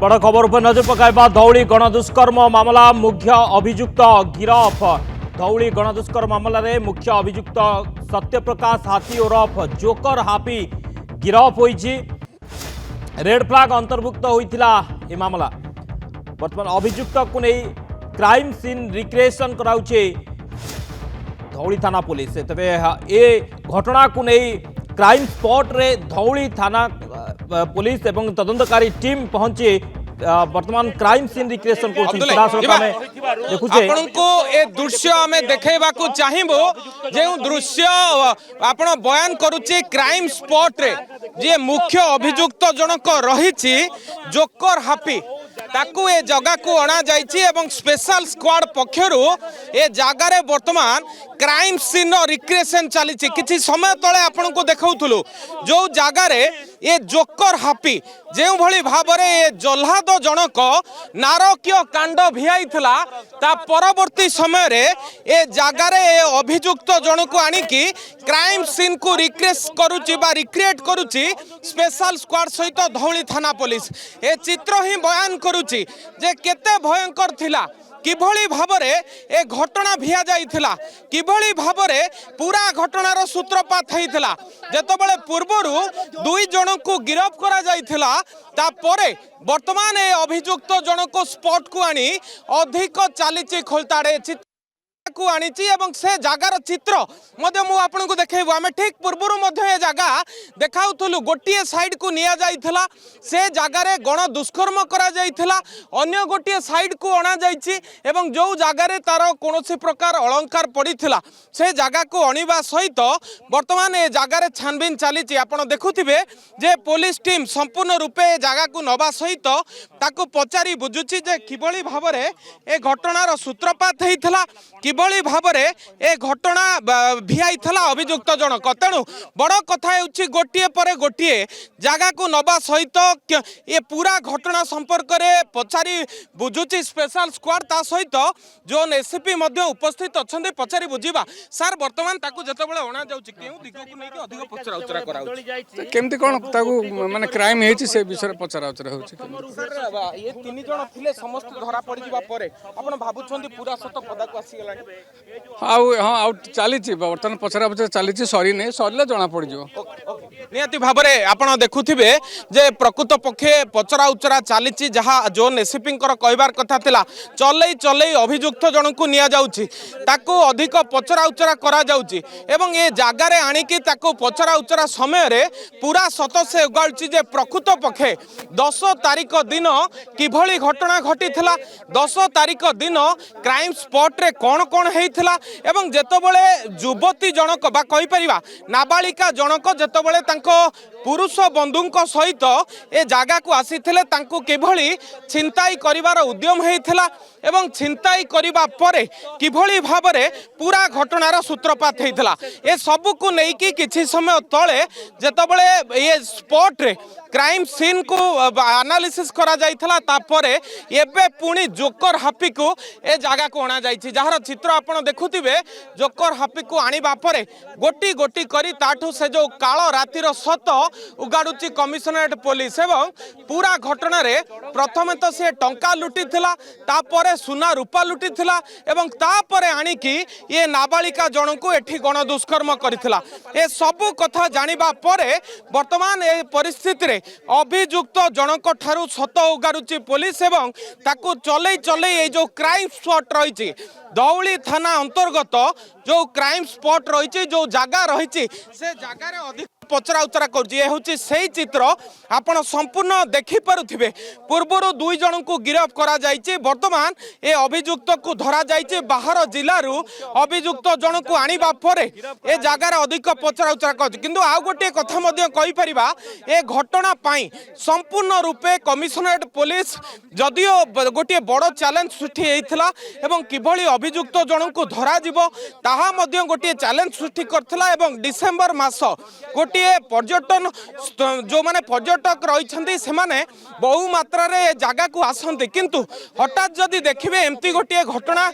बड़ खबर पर नजर पकाइबा धौली गणदुष्कर्म मामला मुख्य अभियुक्त गिरफ। धौली गणदुष्कर्म मामला रे मुख्य अभियुक्त सत्यप्रकाश हाथी ओरफ जोकर हापी गिरफ होइछि। रेड फ्लैग अंतर्भुक्त होइथिला ए मामला। वर्तमान अभियुक्त को नहीं क्राइम सीन रिक्रिएशन कराउछे धौली थाना पुलिस। तबे ए घटना को नहीं क्राइम स्पॉट रे धौली थाना पुलिस एवं तदंतकारी टीम पहुंचे वर्तमान क्राइम सीन रिक्रिएशन को आपनको ए दृश्य आमे देखेबा को चाहिबो जे दृश्य आपण बयान करूची क्राइम स्पॉट रे जे मुख्य अभियुक्त जनक रहिछि जोकर हापी ताकू ए जगह को अणा जाइछि एवं स्पेशल स्क्वाड पक्षरु ए जगह रे वर्तमान क्राइम सीन रिक्रिएशन चली किछि समय तले आपन को देखाउथुलु जो जगह रे ए जोकर हापी जो भली भाबरे ए जल्लाद जनक नारकीय कांड भियाइथिला ता परवर्ती समय रे ए जगह रे ए अभियुक्त जनक आनिकी क्राइम सीन को रिक्रिएट करूची बा रिक्रिएट करूची स्पेशल स्क्वाड सहित धौली थाना पुलिस। ए चित्र ही बयान करूची जे केते भयंकर थिला किभली भाबरे ए घटना भिया जाइथिला किभली भाबरे पूरा घटनार सूत्रपात हेइथिला। जेतबेले पूर्वरु दुई जन को गिरफ करा जाइथिला ता परे वर्तमान ए अभियुक्त जन को स्पॉट को आनी अधिक चालीची खोलताड़े को आनीची एवं से जगार चित्र मध्य मु आपन को देखेबो। आमे ठीक पूर्वरु मध्य ए जगह देखाउथुलु गोटिए साइड को निया जाइथिला से जगार रे गण दुष्कर्म करा जाइथिला अन्य गोटिए साइड को अणा जाइछि एवं जो जगार रे तार कोनोसी प्रकार अलंकार पड़िथिला से जगह को अणिबा सहित वर्तमान ए जगह रे छानबीन चलीछि। आपन देखुथिबे जे पुलिस टीम संपूर्ण रूपे ए जगह को नबा सहित ताको पचारी बुझुछि जे किबळी भाबरे ए घटनार सूत्रपात हेइथिला किभली भाबरे ए घटना भियाइथिला अभियुक्त जनक। तेणु बड़ कथा हेउछि गोटिए परे गोटिए जगह को नबा सहित ए पूरा घटना संपर्क रे पचारी बुझुछि स्पेशल स्क्वाड ता सहित जो एसपी मध्य उपस्थित अछन्ते पचारी बुझिबा। सर वर्तमान ताकू जतबेले अणा जाउछि केउ दिग को नै कि अधिक पचरा उचरा कराउछि केमती कोन ताकू माने क्राइम हेछि से विषय पचरा उचरा होछि। सर ये तीन जण थिले समस्त धरा पड़ी जिबा परे आपण भाबुछन्ती पूरा सत पदा को आसी गेलानी हाँ आउ चली बर्तमान पचरा पचरा चली सरी नहीं सरले जना पड़ निहाती भाबरे आपण देखुथिबे जे प्रकृत पक्षे पचरा उचरा चली जहाँ जोन एसपी कहबार कथा थिला चलई चलई अभियुक्त जनक निया जाउछि ताको अधिक पचरा उचरा करा जाउछि एवं ए जगह रे आनिकी ताको पचरा उचरा समय रे पूरा सत से उगाउछि जे प्रकृत पक्षे 10 तारिख दिन किभली घटना घटिथिला 10 तारिख दिन क्राइम स्पॉट रे कौन कौन हेइथिला एवं जेतबेले युवती जनक बा कहि परिबा नाबालिका जनक जेतबेले तांको पुरुष बंधुंक सहित ए जगह को आसीथिले तांको किभली छिनताई करिवार उद्यम हेइथिला एवं छिनताई करिबा परे किभली भाबरे पूरा घटनार सूत्रपात हेइथिला। ए सब को नै कि किछि समय तळे जेतबेले ए स्पॉट रे क्राइम सीन को एनालिसिस करा जाइथिला तापरे एबे पुणी जोकर हापी को ए जगह को अणा जाइछि जहार चित्र आपण देखुथिबे जोकर हापी को आनिबा परे गोटी गोटी करी ताठू से जो कालो रातिर सत उगाडुची कमिशनरेट पुलिस एवं पूरा घटना रे प्रथमे तो से टंका लुटी थिला तापरे सुना रूपा लुटी थिला एवं तापरे आनिकी ये नाबालिका जन को एठी गण दुष्कर्म करिथिला। ए सब कथा जानिबा परे वर्तमान ए परिस्थिति रे अभियुक्त जनक ठारू सत उगारुची पुलिस एवं ताकू चलई चलई ए जो क्राइम स्पॉट रही धौली थाना अंतर्गत जो क्राइम स्पॉट रही जो जगह रही से जगह अधिक पचरा उचरा कर चित्र आपण संपूर्ण देखि पारुथिबे। पूर्वर दुई जन को गिरफ करा जाइछि वर्तमान ए अभियुक्त को धरा जाइछि बाहर जिल्लारू अभियुक्त जन को आनिबा परे ए जगह अधिक पचरा उचरा कर किंतु आ गोटे कथा मध्य कहि परिबा ए घटना पाई संपूर्ण रूपे कमिशनरेट पुलिस जदियो गोटे बड़ चैलेंज सृष्टि हेइथिला एवं किभली अभियुक्त जन को धरा जिवो ताहा मध्य गोटे चैलेंज सृष्टि करथिला एवं डिसेंबर मास गोटे गोटे पर्यटन जो माने पर्यटक रही से बहु मात्रा जगह को आसती किंतु हठात जदि देखिए एमती गोटे घटना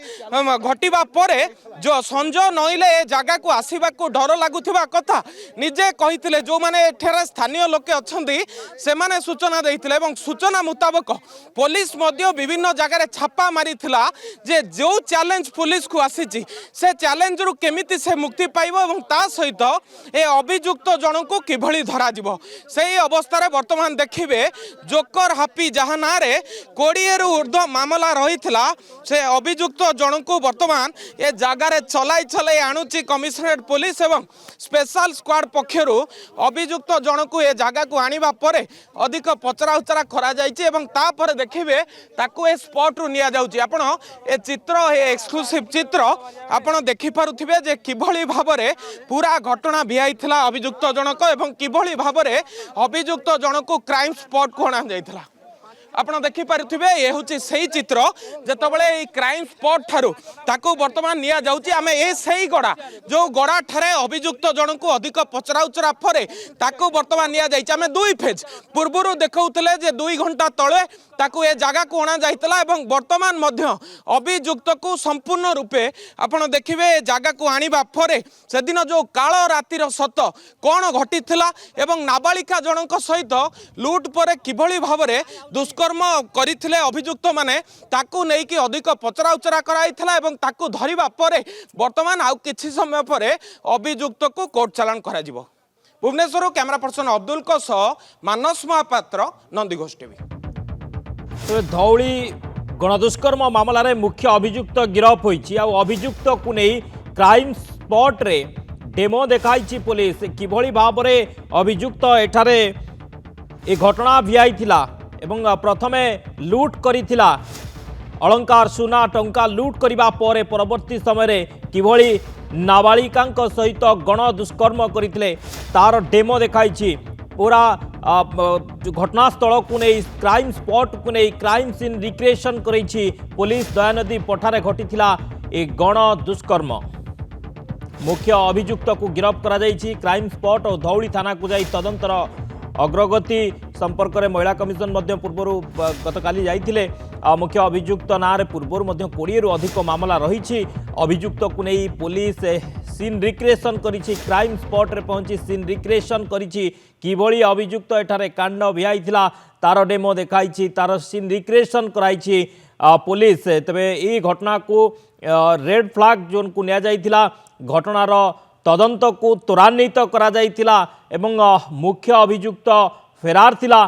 घटवा पर जो संज नईले जगह को आसवा को डर लगुवा कथा निजे कही जो मैंने एठार स्थानीय लोके अच्छा से माने सूचना देते सूचना मुताबक पुलिस विभिन्न जगह छापा मारी जे जो चैलेंज पुलिस को आसी से चैलेंज रु केमिति से मुक्ति पाइबो एवं ता सहित ए अभियुक्त जन को किभली धरा जिवो सेही अवस्था वर्तमान देखिए जोकर हापी जहाँ ना रे 20 रु ऊर्ध्व मामला रही से अभियुक्त जन को वर्तमान ए जगार चलाई चलाई आणुची कमिशनरेट पुलिस एवं स्पेशल स्क्वाड पक्षर अभियुक्त जन को ए जगह को आनिबा परे अधिक पचरा उचरा करा जायछि एवं तापर देखिबे ताकू ए स्पॉट रु निया जाउछि आपण ए चित्र ए एक्सक्लूसिव चित्र आपण देखि पारुथिबे जे किभली भाबरे पूरा घटना भिआइथिला अभियुक्त जनक एवं किभली भाबरे अभियुक्त जनक क्राइम स्पॉट को अणा जाइथिला आपण देखि पारुथिबे ए होछि सही चित्र जेतबेले ए क्राइम स्पॉट ठारू ताकू वर्तमान निया जाउछि आमे ए सही गड़ा जो गड़ा ठारे अभियुक्त जन को अधिक पचरा उचरा परे ताकू वर्तमान निया जाइछि आमे दुई फेज पूर्वरु देखौतले जे 2 घंटा तळे ताकू ए जगह को अणा जाइतला एवं वर्तमान मध्य अभियुक्त को संपूर्ण रूपे आपण देखिबे जगह को आनिबा परे से दिन जो काळ रातिर सत कोन घटिथिला एवं नाबालिका जनक सहित लूट परे किभली भाबरे दुष्कर्म करथिले अभियुक्त माने ताकू नै कि अधिक पचरा उचरा कराइथिला एवं ताकू धरिबा परे वर्तमान आउ किछि समय परे अभियुक्त को कोर्ट चालान करा जिवो। भुवनेश्वर कैमरा पर्सन अब्दुल को सह मानस महापात्र नंदीघोष टीवी। धौली गणदुष्कर्म मामला रे मुख्य अभियुक्त गिरफ होईछि आ अभियुक्त को नहीं क्राइम स्पॉट रे डेमो देखाई पुलिस किभली भाव में अभियुक्त एठारे ए घटना भिआइथिला एवं प्रथमे लूट करिथिला अलंकार सुना टंका लूट करिबा परे परवर्ती समय किभली नाबालिकांक सहित गण दुष्कर्म करथिले तार डेमो देखाई पूरा घटनास्थल को नहीं क्राइम स्पॉट को नहीं क्राइम सीन रिक्रिएशन करी पुलिस दयानदी पठारे घटीथिला ए गण दुष्कर्म मुख्य अभियुक्त को गिरफ्त करा जायछि क्राइम स्पॉट और धौली थाना को जाई तदंतर अग्रगति संपर्क में महिला कमिशन पूर्व गतकाली जाइथिले मुख्य अभियुक्त ना पूर्व 20 रु अधिक मामला रही अभियुक्त को नहीं पुलिस सीन रिक्रिएशन करिछि क्राइम स्पॉट रे पहुंची सीन रिक्रिएशन करिछि किभली अभियुक्त एठारे कांड भिआइथिला तार डेमो देखाई तार सीन रिक्रिएशन कराई पुलिस तबे ई घटना को रेड फ्लैग जोन को निया जाइथिला घटनार तदंत को त्वरान्वित करा जाइथिला एवं मुख्य अभियुक्त फेरार थिला